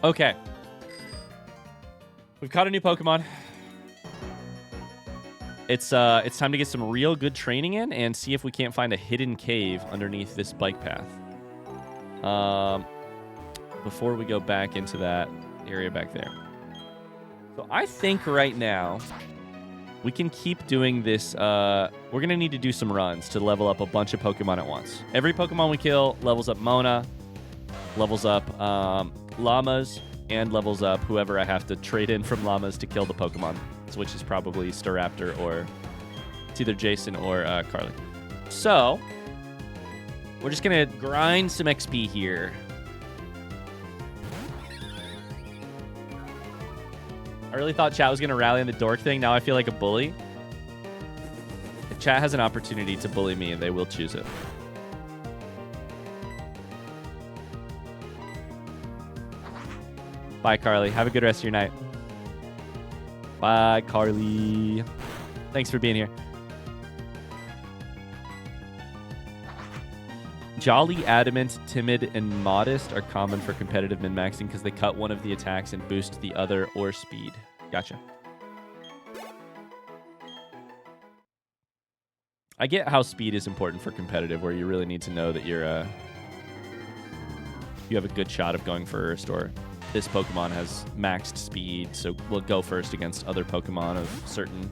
Okay. We've caught a new Pokemon. It's time to get some real good training in and see if we can't find a hidden cave underneath this bike path. Before we go back into that area back there. So I think right now we can keep doing this. We're going to need to do some runs to level up a bunch of Pokemon at once. Every Pokemon we kill levels up Mona, levels up Llamas, and levels up whoever I have to trade in from Llamas to kill the Pokemon, which is probably Staraptor or it's either Jason or Carly. So we're just going to grind some XP here. I really thought chat was going to rally on the dork thing. Now I feel like a bully. If chat has an opportunity to bully me, they will choose it. Bye, Carly. Have a good rest of your night. Bye, Carly. Thanks for being here. Jolly, Adamant, Timid, and Modest are common for competitive min-maxing because they cut one of the attacks and boost the other or speed. Gotcha. I get how speed is important for competitive, where you really need to know that you have a good shot of going first, or this Pokemon has maxed speed, so we'll go first against other Pokemon of certain...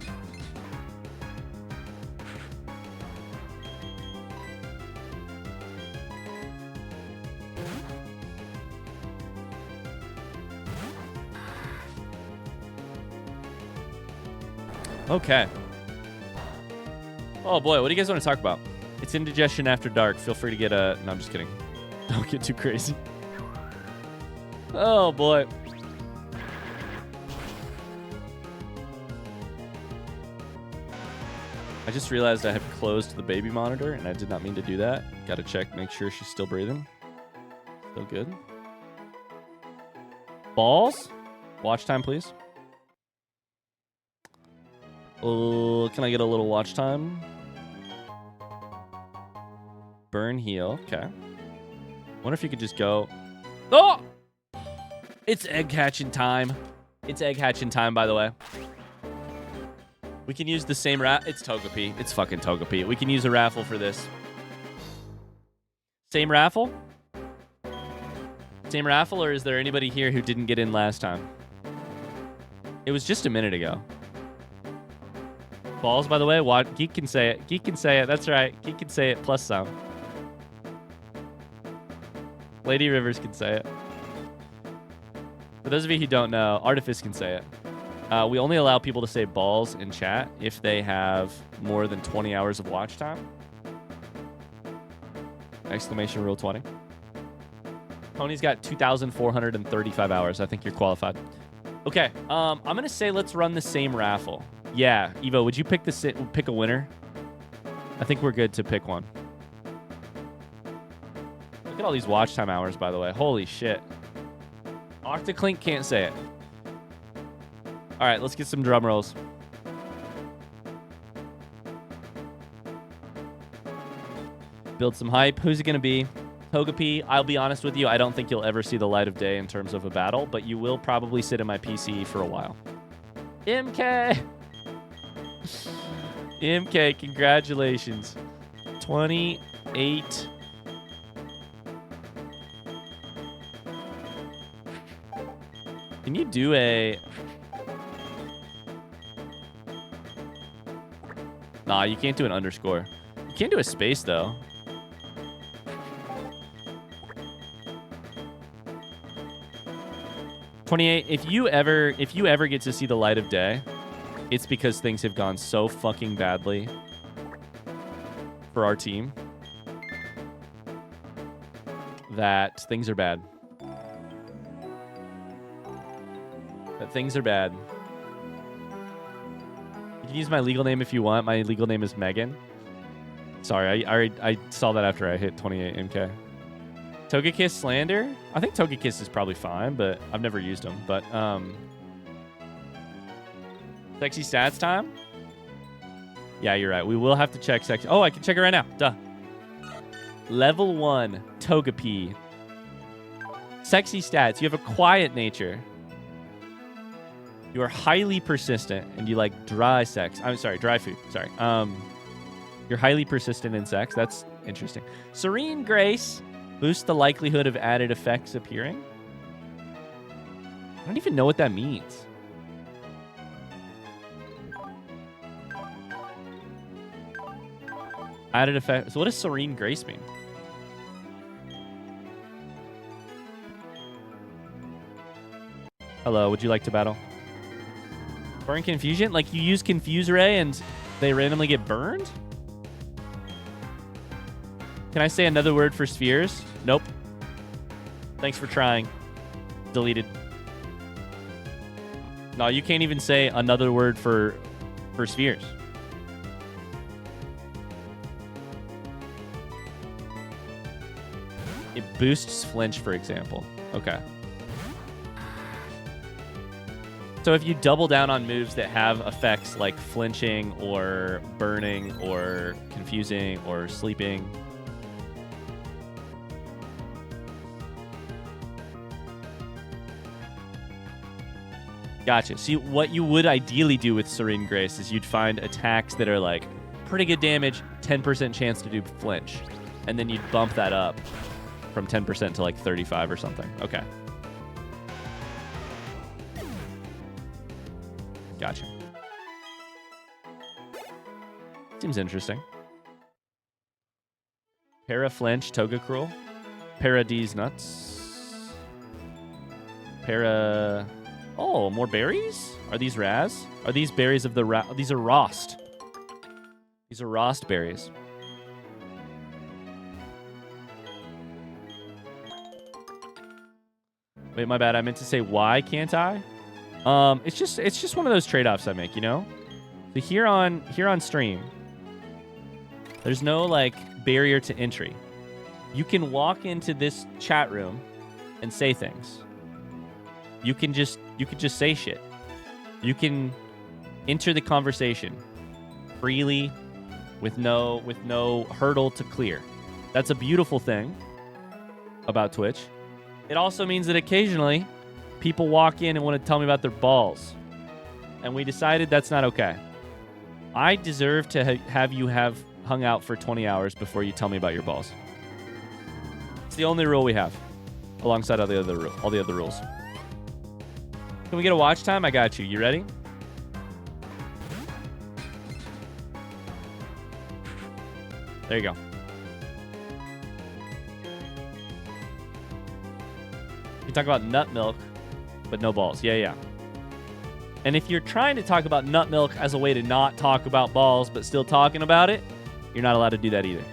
Okay. Oh boy, what do you guys want to talk about? It's indigestion after dark. Feel free to get a... No, I'm just kidding. Don't get too crazy. Oh boy. I just realized I have closed the baby monitor, and I did not mean to do that. Gotta check, make sure she's still breathing. Still good. Balls? Watch time, please. Can I get a little watch time? Burn, heal. Okay. Wonder if you could just go... Oh! It's egg hatching time. It's egg hatching time, by the way. We can use the same It's Togepi. It's fucking Togepi. We can use a raffle for this. Same raffle? Same raffle, or is there anybody here who didn't get in last time? It was just a minute ago. Balls, by the way. Geek can say it. Geek can say it. That's right. Geek can say it plus some. Lady Rivers can say it. For those of you who don't know, Artifice can say it. We only allow people to say balls in chat if they have more than 20 hours of watch time. Exclamation rule 20. Tony's got 2,435 hours. I think you're qualified. Okay, I'm going to say let's run the same raffle. Yeah, Evo, would you pick a winner? I think we're good to pick one. Look at all these watch time hours, by the way. Holy shit. Octoclink can't say it. All right, let's get some drum rolls. Build some hype. Who's it going to be? Togepi. I'll be honest with you. I don't think you'll ever see the light of day in terms of a battle, but you will probably sit in my PC for a while. MK. MK, congratulations. 28. Can you do a... Nah, you can't do an underscore. You can do a space, though. $28. If you ever get to see the light of day, it's because things have gone so fucking badly for our team that things are bad. That things are bad. You can use my legal name if you want. My legal name is Megan. Sorry, I saw that after I hit 28 MK. Togekiss Slander? I think Togekiss is probably fine, but I've never used them. But, Sexy stats time? Yeah, you're right. We will have to check sexy. Oh, I can check it right now. Duh. Level 1, Togepi. Sexy stats. You have a quiet nature. You are highly persistent, and you like dry sex. I'm sorry, dry food. Sorry. You're highly persistent in sex. That's interesting. Serene grace boosts the likelihood of added effects appearing. I don't even know what that means. Added effect. So what does serene grace mean? Hello, would you like to battle? Burn confusion? Like you use confuse ray and they randomly get burned? Can I say another word for spheres? Nope. Thanks for trying. Deleted. No, you can't even say another word for spheres. It boosts flinch, for example. Okay. So if you double down on moves that have effects like flinching or burning or confusing or sleeping. Gotcha. See, what you would ideally do with Serene Grace is you'd find attacks that are like pretty good damage, 10% chance to do flinch. And then you'd bump that up from 10% to like 35 or something. Okay. Gotcha. Seems interesting. Para Flinch, Toga Cruel. Para D's Nuts. Para... Oh, more berries? Are these Raz? Are these berries of the... These are Rost. These are Rost berries. Wait, my bad. I meant to say why can't I? It's just one of those trade-offs I make, you know? So here on stream, there's no like barrier to entry. You can walk into this chat room and say things. You can just say shit. You can enter the conversation freely with no hurdle to clear. That's a beautiful thing about Twitch. It also means that occasionally people walk in and want to tell me about their balls. And we decided that's not okay. I deserve to have you have hung out for 20 hours before you tell me about your balls. It's the only rule we have, alongside all the other rules. Can we get a watch time? I got you. You ready? There you go. You talk about nut milk, but no balls. Yeah. And if you're trying to talk about nut milk as a way to not talk about balls, but still talking about it, you're not allowed to do that either.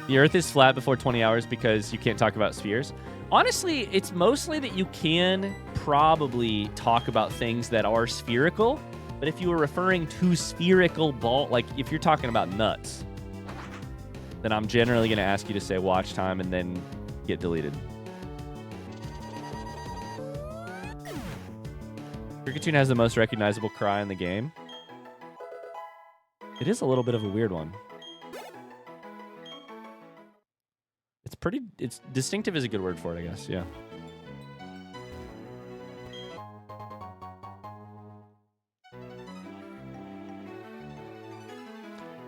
The Earth is flat before 20 hours because you can't talk about spheres. Honestly, it's mostly that you can probably talk about things that are spherical, but if you were referring to spherical ball, like if you're talking about nuts, then I'm generally going to ask you to say watch time and then get deleted. Kricketune has the most recognizable cry in the game. It is a little bit of a weird one. It's distinctive is a good word for it, I guess. Yeah.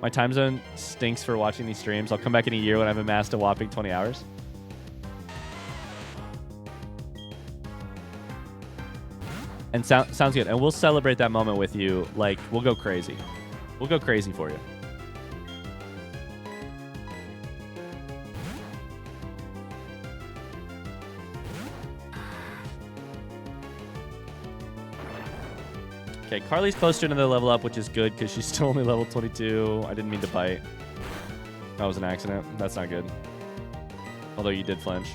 My time zone stinks for watching these streams. I'll come back in a year when I've amassed a whopping 20 hours. And sounds good. And we'll celebrate that moment with you. Like, we'll go crazy. We'll go crazy for you. Okay, Carly's close to another level up, which is good because she's still only level 22. I didn't mean to bite. That was an accident. That's not good. Although you did flinch.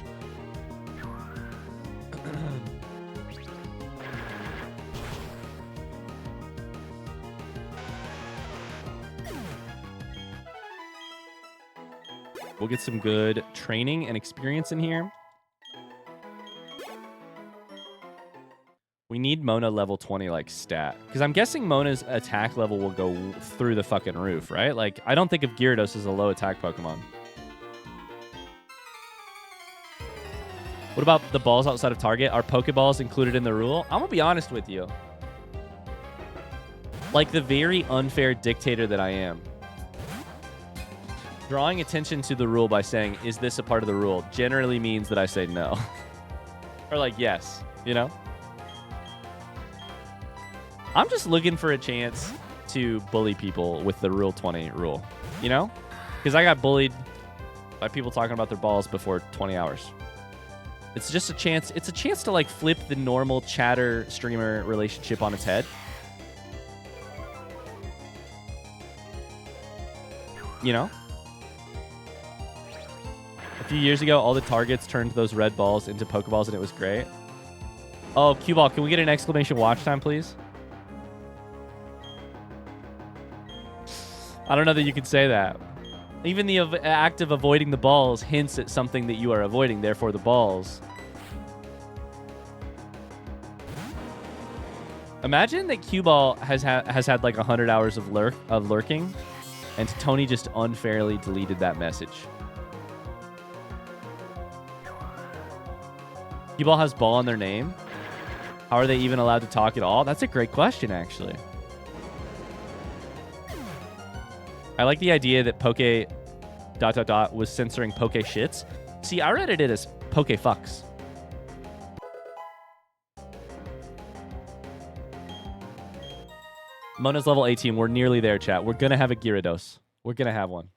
We'll get some good training and experience in here. We need Mona level 20 like stat. Because I'm guessing Mona's attack level will go through the fucking roof, right? Like, I don't think of Gyarados as a low attack Pokemon. What about the balls outside of target? Are Pokeballs included in the rule? I'm going to be honest with you. Like the very unfair dictator that I am. Drawing attention to the rule by saying, is this a part of the rule? Generally means that I say no. Or like, yes, you know? I'm just looking for a chance to bully people with the Rule 20 rule, you know? Because I got bullied by people talking about their balls before 20 hours. It's just a chance. It's a chance to like flip the normal chatter streamer relationship on its head. You know? A few years ago, all the targets turned those red balls into Pokeballs and it was great. Oh, Cue Ball, can we get an exclamation watch time, please? I don't know that you could say that. Even the act of avoiding the balls hints at something that you are avoiding, therefore the balls. Imagine that Cue Ball has had like 100 hours of lurking, and Tony just unfairly deleted that message. Cue Ball has ball in their name. How are they even allowed to talk at all? That's a great question, actually. I like the idea that Poke ... was censoring Poke shits. See, I read it as Poke fucks. Mona's level 18. We're nearly there, chat. We're going to have a Gyarados. We're going to have one.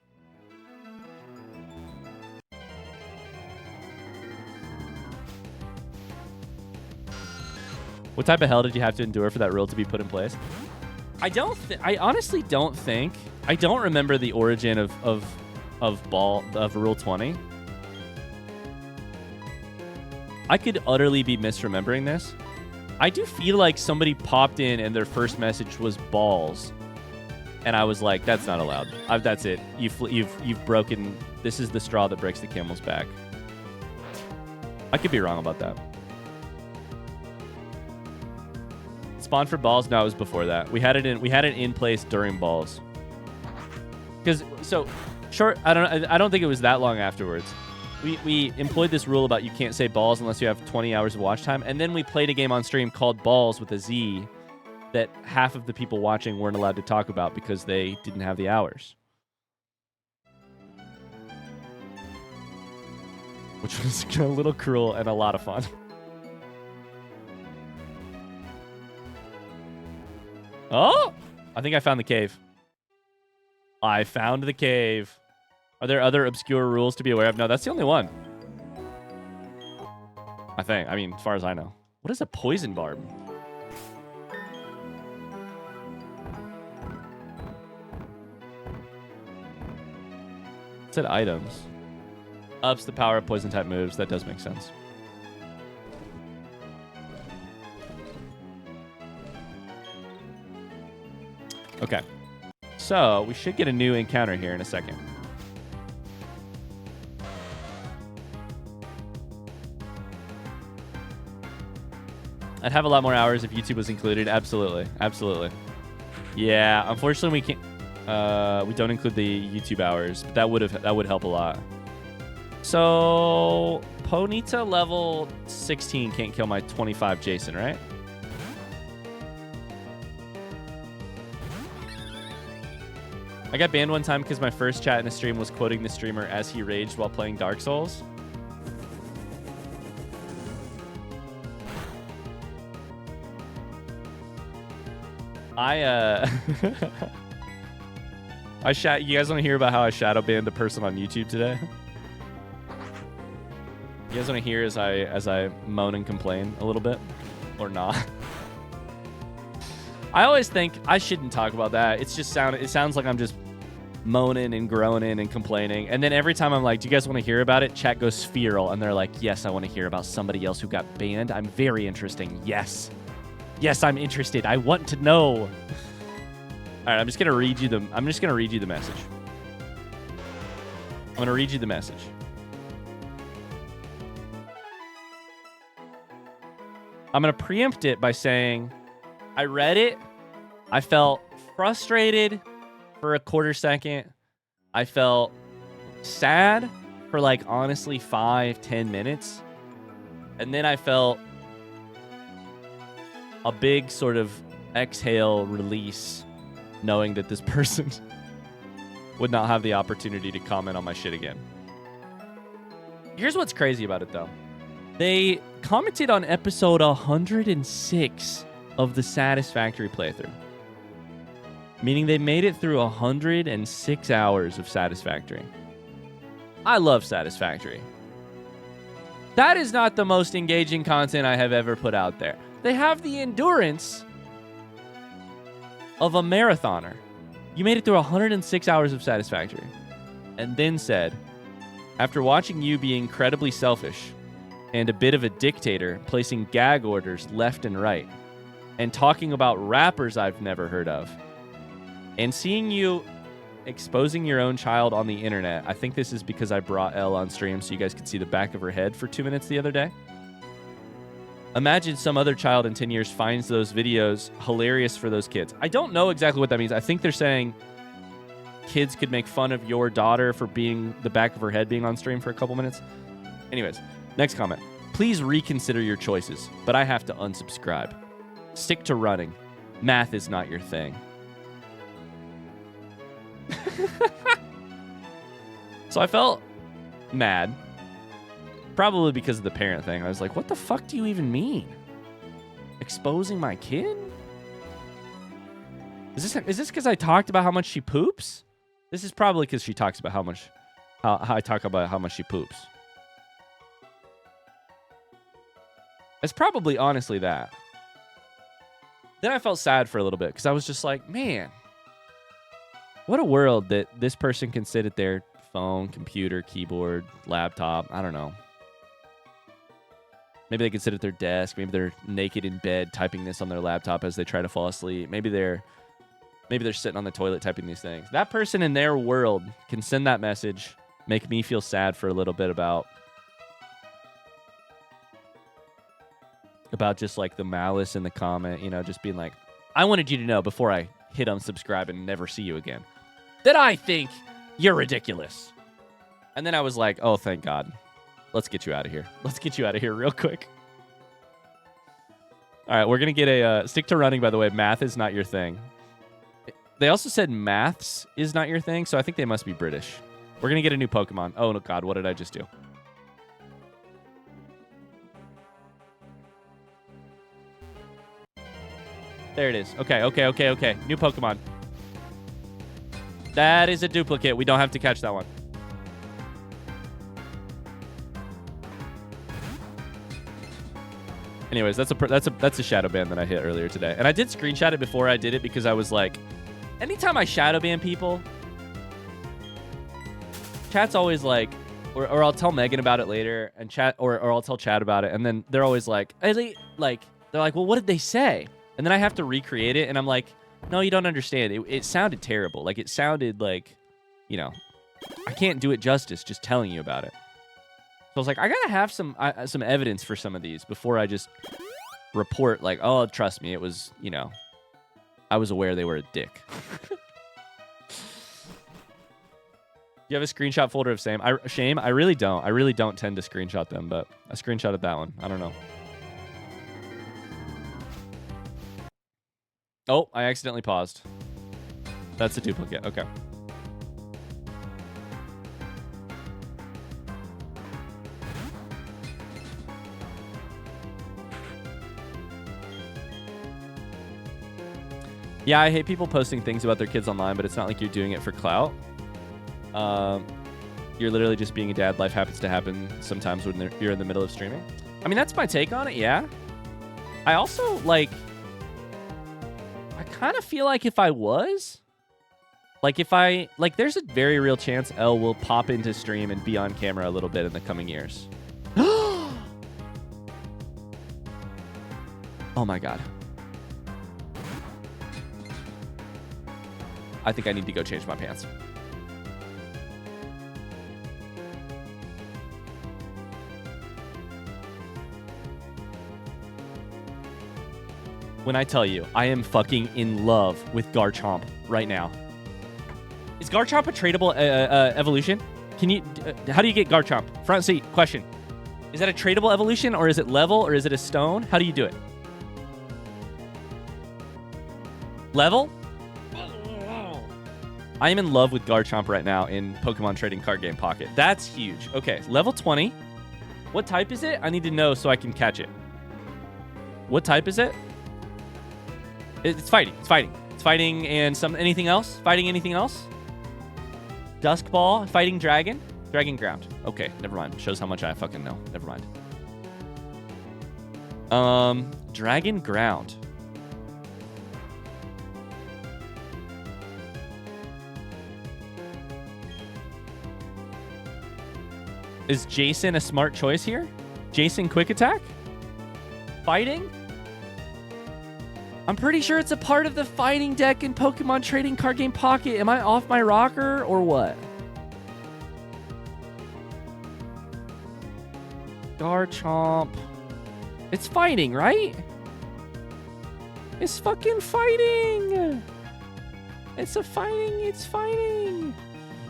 What type of hell did you have to endure for that rule to be put in place? I honestly don't think. I don't remember the origin of Rule 20. I could utterly be misremembering this. I do feel like somebody popped in and their first message was balls, and I was like, "That's not allowed. That's it. You've broken. This is the straw that breaks the camel's back." I could be wrong about that. Spawn for balls? No, it was before that. We had it in place during balls. Because I don't think it was that long afterwards. We employed this rule about you can't say balls unless you have 20 hours of watch time, and then we played a game on stream called Balls with a Z that half of the people watching weren't allowed to talk about because they didn't have the hours. Which was a little cruel and a lot of fun. Oh! I think I found the cave. I found the cave. Are there other obscure rules to be aware of? No, that's the only one. I think. I mean, as far as I know. What is a poison barb? It said items. Ups the power of poison type moves. That does make sense. Okay. So, we should get a new encounter here in a second. I'd have a lot more hours if YouTube was included. Absolutely. Absolutely. Yeah, unfortunately we can't we don't include the YouTube hours, but that would help a lot. So, Ponyta level 16 can't kill my 25 Jason, right? I got banned one time because my first chat in a stream was quoting the streamer as he raged while playing Dark Souls. You guys want to hear about how I shadow banned a person on YouTube today? You guys want to hear as I moan and complain a little bit? Or not? I always think I shouldn't talk about that. It sounds like I'm just moaning and groaning and complaining. And then every time I'm like, do you guys want to hear about it? Chat goes feral. And they're like, yes, I want to hear about somebody else who got banned. I'm very interesting. Yes. Yes, I'm interested. I want to know. All right, I'm just going to read you the message. going to read you the message. I'm going to preempt it by saying, I read it. I felt frustrated for a quarter second. I felt sad for like, honestly, 5-10 minutes. And then I felt a big sort of exhale release, knowing that this person would not have the opportunity to comment on my shit again. Here's what's crazy about it, though. They commented on episode 106 of the Satisfactory playthrough, meaning they made it through 106 hours of Satisfactory. I love Satisfactory. That is not the most engaging content I have ever put out there. They have the endurance of a marathoner. You made it through 106 hours of Satisfactory, and then said, after watching you be incredibly selfish and a bit of a dictator, placing gag orders left and right, and talking about rappers I've never heard of, and seeing you exposing your own child on the internet. I think this is because I brought Elle on stream so you guys could see the back of her head for 2 minutes the other day. Imagine some other child in 10 years finds those videos hilarious for those kids. I don't know exactly what that means. I think they're saying kids could make fun of your daughter for being the back of her head being on stream for a couple minutes. Anyways, next comment. Please reconsider your choices, but I have to unsubscribe. Stick to running. Math is not your thing. So I felt mad. Probably because of the parent thing. I was like, what the fuck do you even mean? Exposing my kid? Is this because I talked about how much she poops? This is probably because she talks about how I talk about how much she poops. It's probably honestly that. Then I felt sad for a little bit because I was just like, man, what a world that this person can sit at their phone, computer, keyboard, laptop. I don't know. Maybe they could sit at their desk. Maybe they're naked in bed typing this on their laptop as they try to fall asleep. Maybe they're sitting on the toilet typing these things. That person in their world can send that message, make me feel sad for a little bit about just like the malice in the comment, you know, just being like, I wanted you to know before I hit unsubscribe and never see you again that I think you're ridiculous. And then I was like, oh, thank God. Let's get you out of here. Let's get you out of here real quick. All right, we're going to get a stick to running, by the way. Math is not your thing. They also said maths is not your thing, so I think they must be British. We're going to get a new Pokemon. Oh, no, God, what did I just do? There it is. Okay. New Pokemon. That is a duplicate. We don't have to catch that one. Anyways, that's a shadow ban that I hit earlier today. And I did screenshot it before I did it because I was like, anytime I shadow ban people, chat's always like, or I'll tell Megan about it later, and chat, or I'll tell Chad about it, and then they're always like, they're like, well, what did they say? And then I have to recreate it, and I'm like, no, you don't understand. It sounded terrible. Like, it sounded like, you know, I can't do it justice just telling you about it. So I was like, I gotta have some evidence for some of these before I just report like, oh, trust me, it was, you know, I was aware they were a dick. You have a screenshot folder of shame? I really don't. I really don't tend to screenshot them, but I screenshotted that one. I don't know. Oh, I accidentally paused. That's a duplicate. Okay. Yeah, I hate people posting things about their kids online, but it's not like you're doing it for clout. You're literally just being a dad. Life happens to happen sometimes when you're in the middle of streaming. I mean, that's my take on it, yeah. I also, like, I kind of feel like if I was, like, there's a very real chance Elle will pop into stream and be on camera a little bit in the coming years. Oh my God. I think I need to go change my pants. when I tell you I am fucking in love with Garchomp right now. Is Garchomp a tradable evolution? Can you? How do you get Garchomp? Front seat question. Is that a tradable evolution, or is it level, or is it a stone? How do you do it? Level? I am in love with Garchomp right now in Pokemon Trading Card Game Pocket. That's huge. Okay, level 20. What type is it? I need to know so I can catch it. What type is it? It's fighting. It's fighting. It's fighting and anything else? Fighting anything else? Dusk Ball, fighting dragon? Dragon ground. Okay, never mind. Shows how much I fucking know. Never mind. Dragon ground. Is Jason a smart choice here? Jason quick attack? Fighting? I'm pretty sure it's a part of the fighting deck in Pokemon Trading Card Game Pocket. Am I off my rocker or what? Garchomp. It's fighting, right? It's fucking fighting. It's fighting.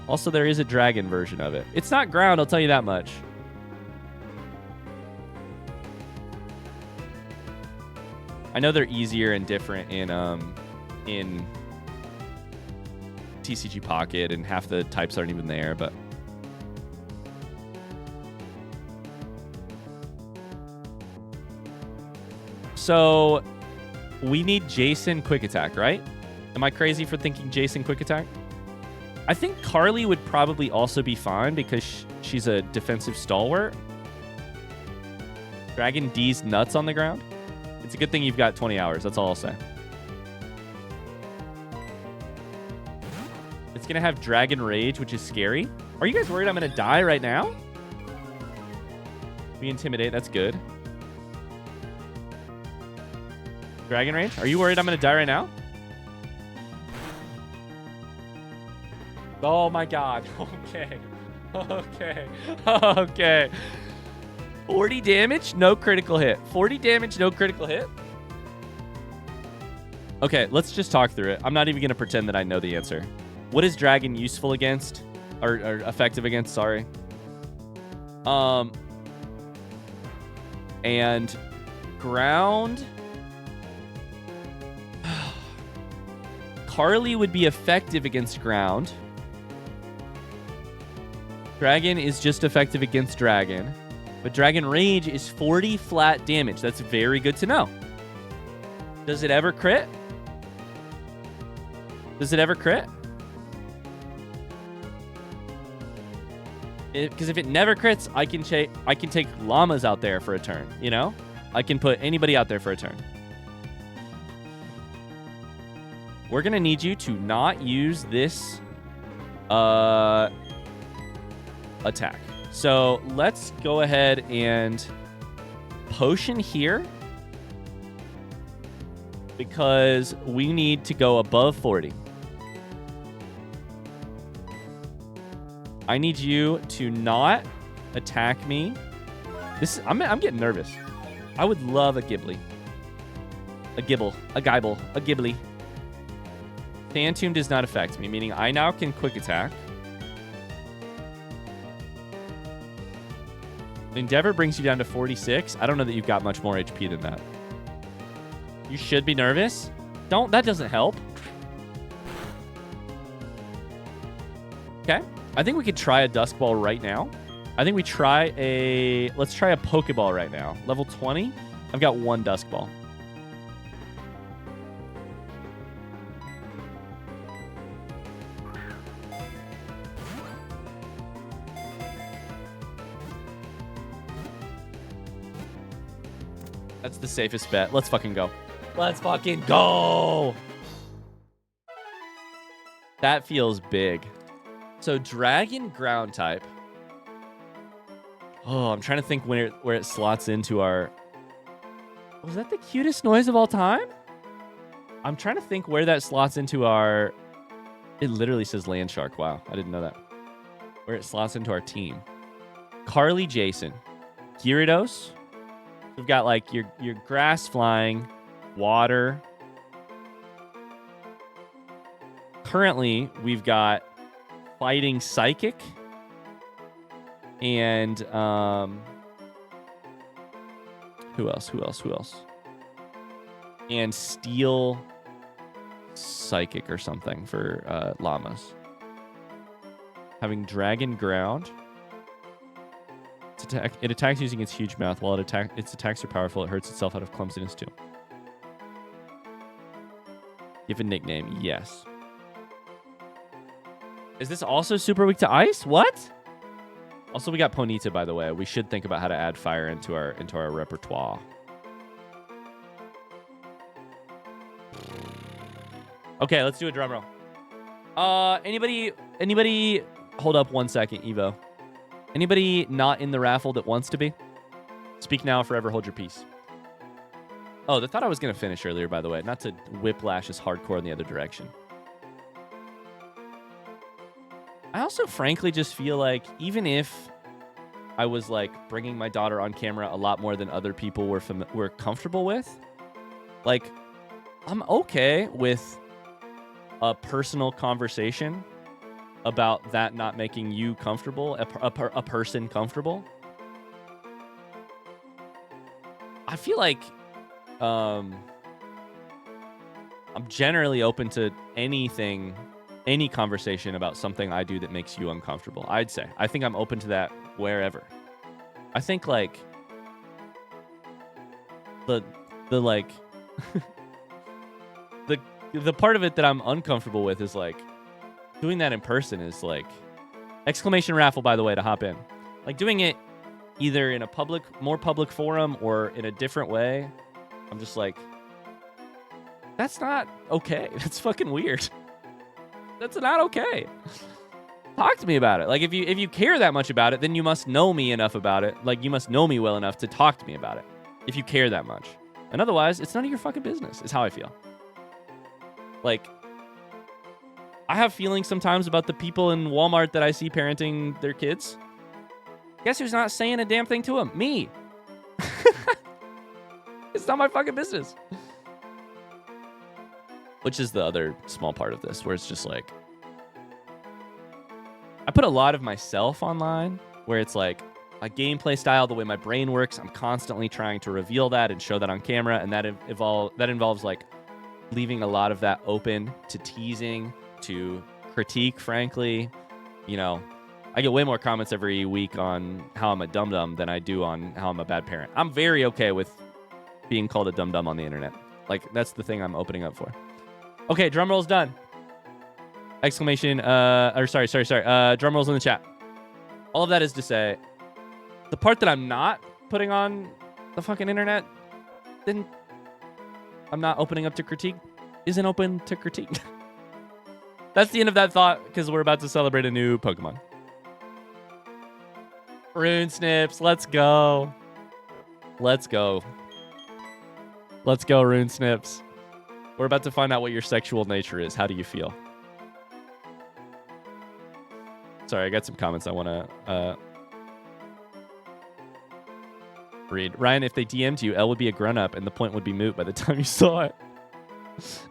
Also, there is a dragon version of it. It's not ground, I'll tell you that much. I know they're easier and different in TCG Pocket, and half the types aren't even there, but so we need Jason quick attack, right? Am I crazy for thinking Jason quick attack? I think Carly would probably also be fine because she's a defensive stalwart. Dragon D's nuts on the ground. It's a good thing you've got 20 hours. That's all I'll say. It's going to have Dragon Rage, which is scary. Are you guys worried I'm going to die right now? We intimidate. That's good. Dragon Rage? Are you worried I'm going to die right now? Oh my god. Okay. 40 damage, no critical hit. 40 damage, no critical hit. Okay, let's just talk through it. I'm not even going to pretend that I know the answer. What is Dragon useful against? Or effective against, sorry. And ground. Carly would be effective against ground. Dragon is just effective against dragon. But Dragon Rage is 40 flat damage. That's very good to know. Does it ever crit? Does it ever crit? Because if it never crits, I can take llamas out there for a turn, you know? I can put anybody out there for a turn. We're going to need you to not use this attack. So let's go ahead and potion here because we need to go above 40. I need you to not attack me. I'm getting nervous. I would love a Ghibli. A Gibble. A Gibble. A Ghibli. Phantom does not affect me, meaning I now can quick attack. Endeavor brings you down to 46. I don't know that you've got much more HP than that. You should be nervous. That doesn't help. Okay. I think we could try a Dusk Ball right now. I think let's try a Pokeball right now. Level 20. I've got one Dusk Ball. That's the safest bet. Let's fucking go. Let's fucking go. That feels big. So Dragon ground type. Oh, I'm trying to think where it slots into our... Was that the cutest noise of all time? I'm trying to think where that slots into our... It literally says Land Shark. Wow, I didn't know that. Where it slots into our team. Carly Jason. Gyarados. We've got like your grass flying. water. Currently, we've got fighting psychic and who else? And steel psychic or something for llamas. Having dragon ground. It attacks using its huge mouth. While its attacks are powerful, it hurts itself out of clumsiness too. Give a nickname, yes. Is this also super weak to ice? What? Also, we got Ponyta, by the way. We should think about how to add fire into our repertoire. Okay, let's do a drum roll. Anybody? Hold up 1 second, Evo. Anybody not in the raffle that wants to be? Speak now, forever hold your peace. Oh, I thought I was going to finish earlier, by the way. Not to whiplash as hardcore in the other direction. I also frankly just feel like even if I was like bringing my daughter on camera a lot more than other people were comfortable with, like I'm okay with a personal conversation about that not making you comfortable, a person comfortable. I feel like I'm generally open to anything, any conversation about something I do that makes you uncomfortable. I'd say. I think I'm open to that wherever. I think like the like the part of it that I'm uncomfortable with is like doing that in person is like exclamation raffle, by the way, to hop in. Like doing it either in a more public forum or in a different way. I'm just like, that's not okay. That's fucking weird. That's not okay. Talk to me about it. Like if you care that much about it, then you must know me enough about it. Like you must know me well enough to talk to me about it. If you care that much. And otherwise, it's none of your fucking business, is how I feel. Like, I have feelings sometimes about the people in Walmart that I see parenting their kids. Guess who's not saying a damn thing to them? Me. It's not my fucking business. Which is the other small part of this, where it's just like, I put a lot of myself online, where it's like a gameplay style, the way my brain works. I'm constantly trying to reveal that and show that on camera, and that involves like leaving a lot of that open to teasing, to critique, frankly. You know, I get way more comments every week on how I'm a dum-dum than I do on how I'm a bad parent. I'm very okay with being called a dum-dum on the internet. Like, that's the thing I'm opening up for. Okay, drum roll's done. Exclamation, drum rolls in the chat. All of that is to say, the part that I'm not putting on the fucking internet, then I'm not opening up to critique, isn't open to critique. That's the end of that thought, because we're about to celebrate a new Pokemon. Rune Snips, let's go. Let's go. Let's go, Rune Snips. We're about to find out what your sexual nature is. How do you feel? Sorry, I got some comments I want to read. Ryan, if they DM'd you, L would be a grown-up, and the point would be moot by the time you saw it.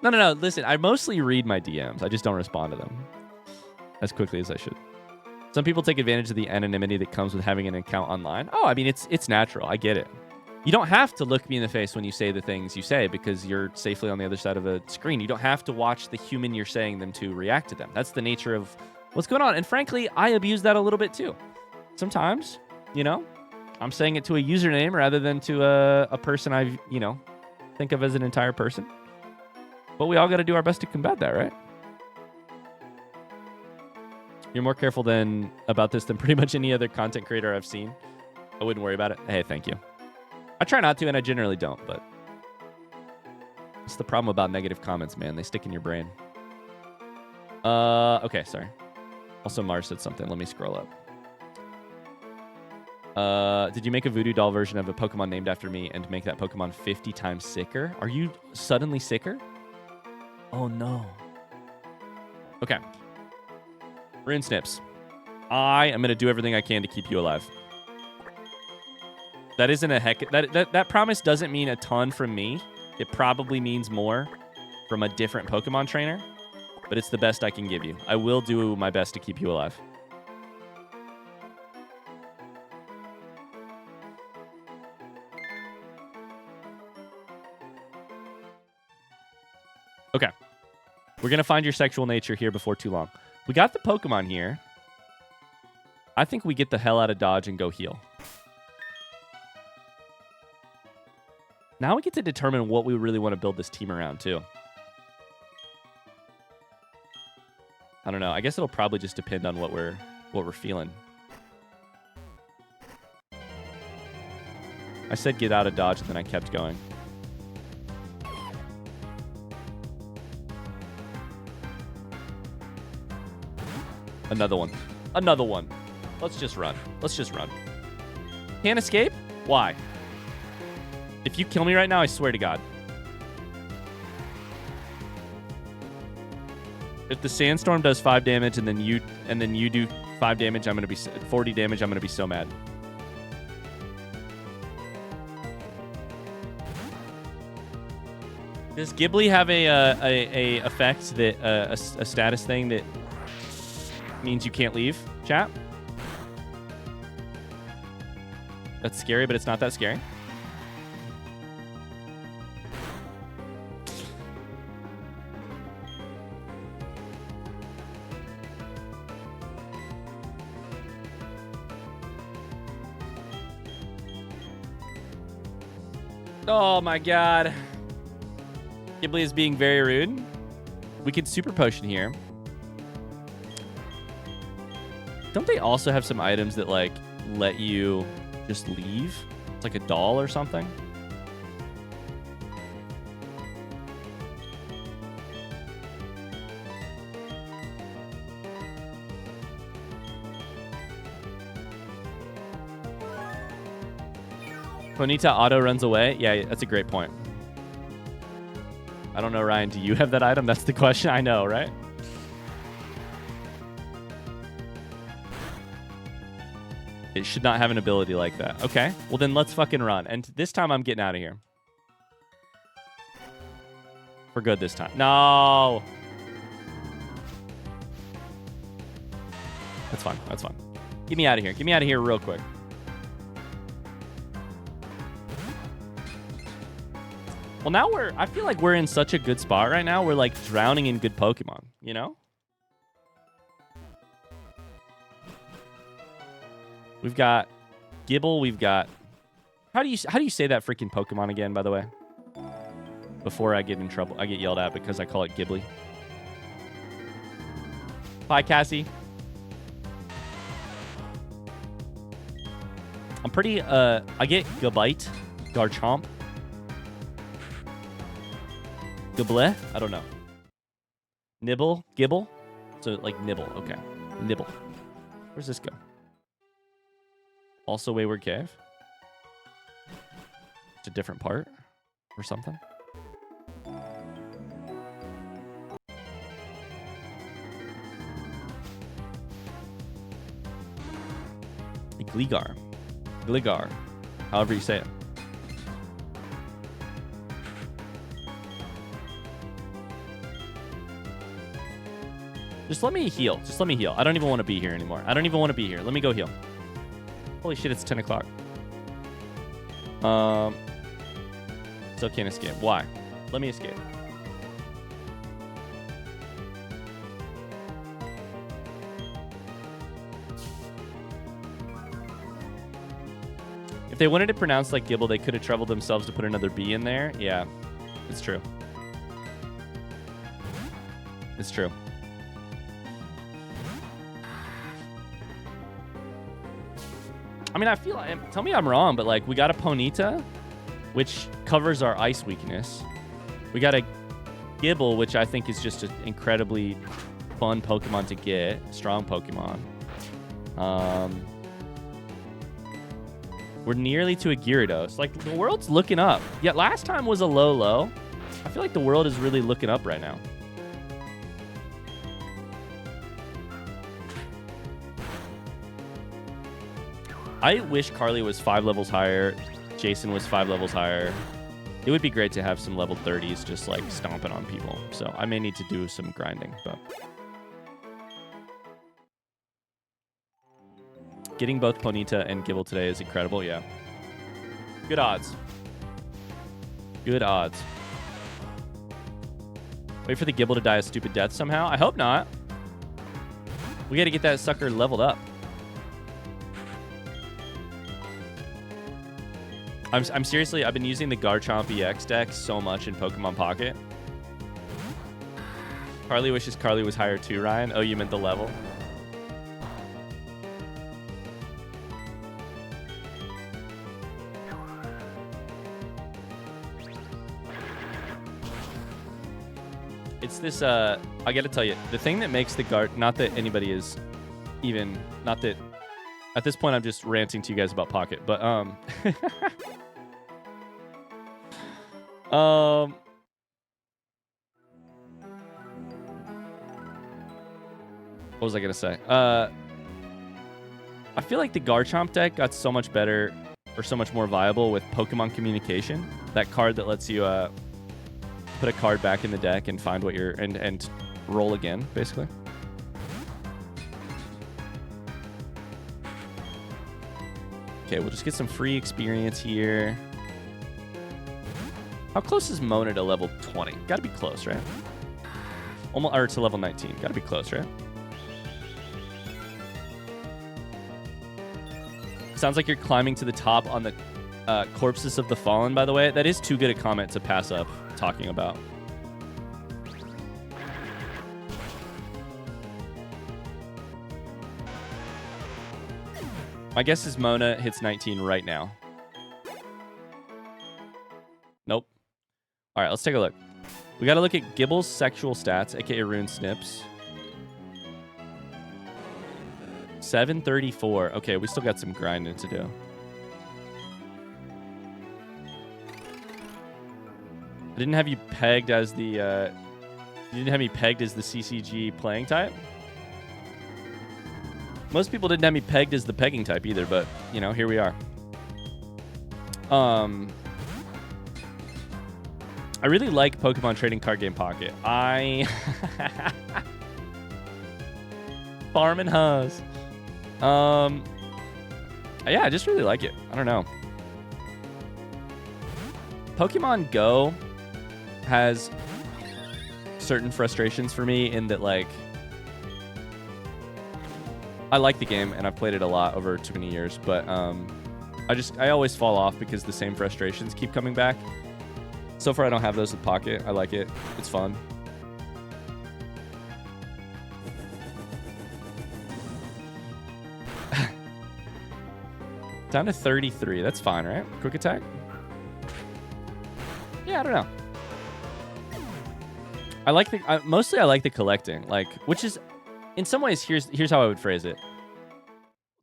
No. Listen, I mostly read my DMs. I just don't respond to them as quickly as I should. Some people take advantage of the anonymity that comes with having an account online. Oh, I mean, it's natural. I get it. You don't have to look me in the face when you say the things you say because you're safely on the other side of a screen. You don't have to watch the human you're saying them to react to them. That's the nature of what's going on. And frankly, I abuse that a little bit too. Sometimes, you know, I'm saying it to a username rather than to a person I, you know, think of as an entire person. But we all got to do our best to combat that, right? You're more careful about this than pretty much any other content creator I've seen. I wouldn't worry about it. Hey, thank you. I try not to, and I generally don't, but it's the problem about negative comments, man. They stick in your brain. Okay, sorry. Also, Mars said something. Let me scroll up. Did you make a voodoo doll version of a Pokemon named after me and make that Pokemon 50 times sicker? Are you suddenly sicker? Oh, no. Okay. Rune Snips. I am going to do everything I can to keep you alive. That isn't a heck... That promise doesn't mean a ton from me, It probably means more from a different Pokemon trainer, but it's the best I can give you. I will do my best to keep you alive. Okay. We're going to find your sexual nature here before too long. We got the Pokemon here. I think we get the hell out of Dodge and go heal. Now we get to determine what we really want to build this team around, too. I don't know. I guess it'll probably just depend on what we're feeling. I said get out of Dodge, and then I kept going. Another one. Another one. Let's just run. Let's just run. Can't escape? Why? If you kill me right now, I swear to God. If the sandstorm does 5 damage and then you do 5 damage, I'm gonna be 40 damage. I'm gonna be so mad. Does Ghibli have a effect that a status thing that means you can't leave? Chat. That's scary, but it's not that scary. Oh my God. Ghibli is being very rude. We could super potion here. Don't they also have some items that like let you just leave? It's like a doll or something. Ponyta auto runs away. Yeah, that's a great point. I don't know, Ryan. Do you have that item? That's the question. I know, right? It should not have an ability like that. Okay. Well, then let's fucking run. And this time I'm getting out of here. For good this time. No. That's fine. That's fine. Get me out of here. Get me out of here real quick. Well, now I feel like we're in such a good spot right now. We're like drowning in good Pokemon, you know? We've got Gibble. We've got... How do you say that freaking Pokemon again, by the way? Before I get in trouble. I get yelled at because I call it Ghibli. Bye, Cassie. I'm pretty... I get Gabite. Garchomp. Gable? I don't know. Nibble? Gibble? So, like, nibble. Okay. Nibble. Where's this go? Also Wayward Cave? It's a different part? Or something? Gligar. Gligar. However you say it. Just let me heal. Just let me heal. I don't even want to be here anymore. I don't even want to be here. Let me go heal. Holy shit, it's 10 o'clock. Still can't escape. Why? Let me escape. If they wanted to pronounce like Gibble, they could have troubled themselves to put another B in there. Yeah, it's true. It's true. I mean, I feel like, tell me I'm wrong, but like we got a Ponyta, which covers our ice weakness. We got a Gibble, which I think is just an incredibly fun Pokemon to get, strong Pokemon. We're nearly to a Gyarados. Like the world's looking up. Yet last time was a low. I feel like the world is really looking up right now. I wish Carly was 5 levels higher. Jason was 5 levels higher. It would be great to have some level 30s just like stomping on people. So I may need to do some grinding, but getting both Ponyta and Gible today is incredible. Yeah. Good odds. Good odds. Wait for the Gible to die a stupid death somehow. I hope not. We got to get that sucker leveled up. I'm seriously, I've been using the Garchomp EX deck so much in Pokemon Pocket. Carly wishes Carly was higher too, Ryan. Oh, you meant the level? It's this, I gotta tell you, the thing that makes the Gar... Not that anybody is even... Not that... At this point, I'm just ranting to you guys about Pocket, but, what was I gonna say? I feel like the Garchomp deck got so much better, or so much more viable with Pokemon Communication. That card that lets you put a card back in the deck and find what you're and roll again, basically. Okay, we'll just get some free experience here. How close is Mona to level 20? Gotta be close, right? Almost, or to level 19. Gotta be close, right? Sounds like you're climbing to the top on the corpses of the fallen, by the way. That is too good a comment to pass up talking about. My guess is Mona hits 19 right now. Nope. All right, let's take a look. We got to look at Gible's sexual stats, aka Rune Snips. 734. Okay, we still got some grinding to do. I didn't have you pegged as the... you didn't have me pegged as the CCG playing type? Most people didn't have me pegged as the pegging type either, but, you know, here we are. I really like Pokemon Trading Card Game Pocket. Farm and Huzz. Yeah, I just really like it. I don't know. Pokemon Go has certain frustrations for me in that, like, I like the game and I've played it a lot over too many years, but I always fall off because the same frustrations keep coming back. So far, I don't have those with Pocket. I like it. It's fun. Down to 33. That's fine, right? Quick attack? Yeah, I don't know. I like the... mostly, I like the collecting. Like, which is... In some ways, here's how I would phrase it.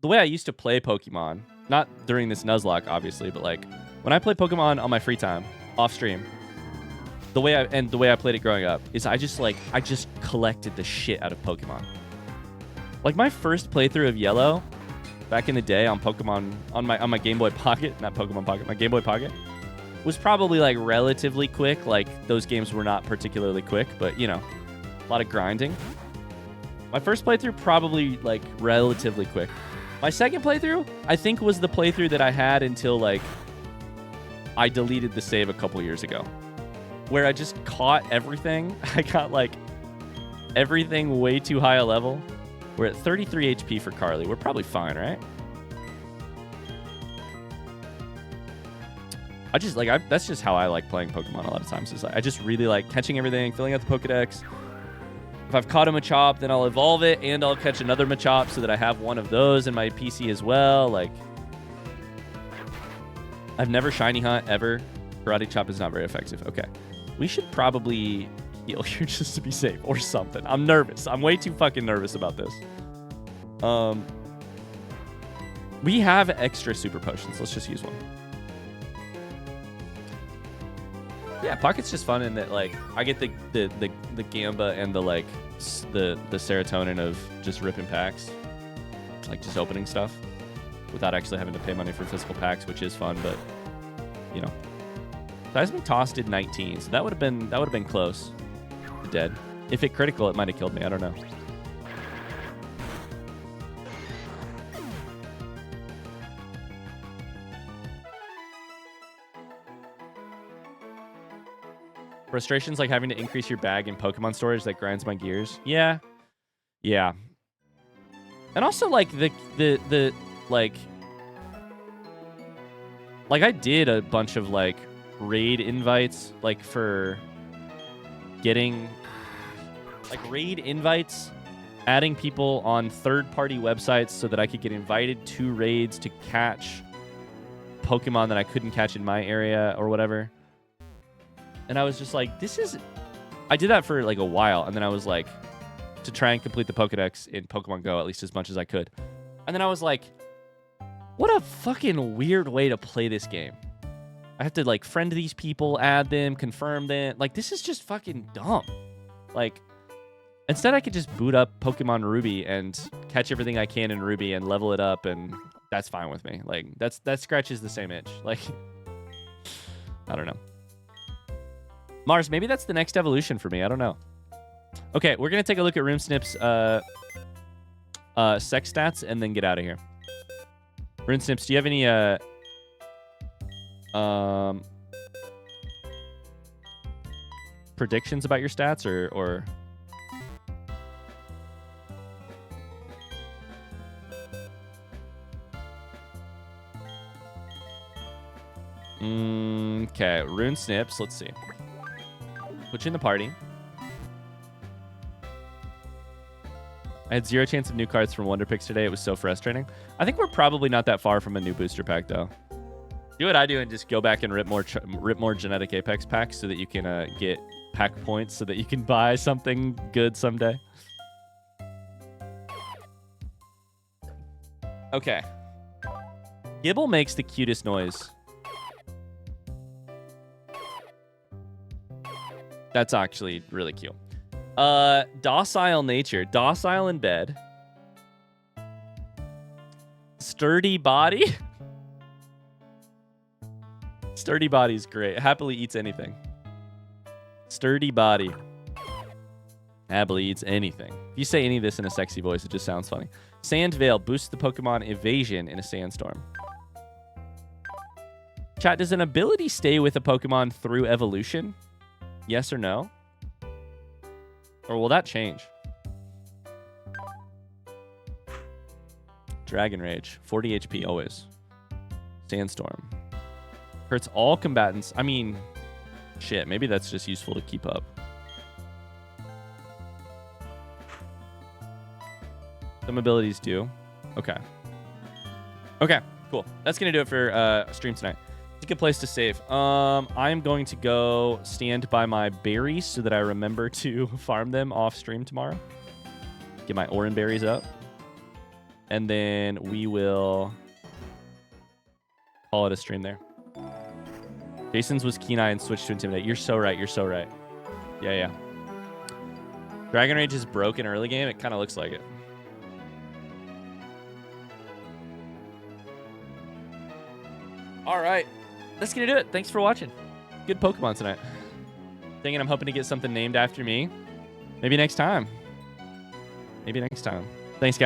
The way I used to play Pokemon, not during this Nuzlocke, obviously, but like when I play Pokemon on my free time, off stream, the way I played it growing up is I just collected the shit out of Pokemon. Like my first playthrough of Yellow, back in the day on Pokemon on my Game Boy Pocket, not Pokemon Pocket, my Game Boy Pocket, was probably like relatively quick. Like those games were not particularly quick, but you know, a lot of grinding. My first playthrough, probably, like, relatively quick. My second playthrough, I think, was the playthrough that I had until, like, I deleted the save a couple years ago. Where I just caught everything. I got, like, everything way too high a level. We're at 33 HP for Carly. We're probably fine, right? I just, like, that's just how I like playing Pokemon a lot of times. Is I just really like catching everything, filling out the Pokedex. If I've caught a Machop, then I'll evolve it, and I'll catch another Machop so that I have one of those in my PC as well. Like, I've never Shiny Hunt, ever. Karate Chop is not very effective. Okay. We should probably heal here just to be safe, or something. I'm nervous. I'm way too fucking nervous about this. We have extra Super Potions. Let's just use one. Yeah, Pocket's just fun in that, like, I get the gamba and the, like, the serotonin of just ripping packs. Like, just opening stuff without actually having to pay money for physical packs, which is fun, but, you know, Seismic Toss did 19, so that would have been close to dead. If it critical, it might have killed me. I don't know. Frustrations like having to increase your bag in Pokemon storage that grinds my gears. Yeah. Yeah. And also like the like I did a bunch of like raid invites like for getting like raid invites, adding people on third-party websites so that I could get invited to raids to catch Pokemon that I couldn't catch in my area or whatever. And I was just like, I did that for like a while, and then I was like, to try and complete the Pokedex in Pokemon Go at least as much as I could. And then I was like, what a fucking weird way to play this game. I have to like friend these people, add them, confirm them. Like, this is just fucking dumb. Like, instead I could just boot up Pokemon Ruby and catch everything I can in Ruby and level it up, and that's fine with me. Like, that scratches the same itch. Like, I don't know. Mars, maybe that's the next evolution for me. I don't know. Okay, we're going to take a look at RuneSnip's sex stats and then get out of here. RuneSnips, do you have any predictions about your stats or... Okay, RuneSnips, let's see. Put you in the party. I had 0 chance of new cards from Wonder Picks today. It was so frustrating. I think we're probably not that far from a new booster pack, though. Do what I do and just go back and rip more genetic Apex packs so that you can get pack points so that you can buy something good someday. Okay. Gibble makes the cutest noise. That's actually really cute. Docile nature. Docile in bed. Sturdy body. Sturdy body's great. Happily eats anything. Sturdy body. Happily eats anything. If you say any of this in a sexy voice, it just sounds funny. Sand Veil boosts the Pokemon evasion in a sandstorm. Chat, does an ability stay with a Pokemon through evolution? Yes or no? Or will that change? Dragon Rage. 40 HP always. Sandstorm. Hurts all combatants. I mean, shit. Maybe that's just useful to keep up. Some abilities do. Okay. Okay, cool. That's going to do it for stream tonight. It's a good place to save. I'm going to go stand by my berries so that I remember to farm them off stream tomorrow. Get my Oran berries up. And then we will call it a stream there. Jason's was Keen Eye and switched to Intimidate. You're so right. You're so right. Yeah, yeah. Dragon Rage is broken early game. It kind of looks like it. All right. That's going to do it. Thanks for watching. Good Pokemon tonight. Dang it, I'm hoping to get something named after me. Maybe next time. Maybe next time.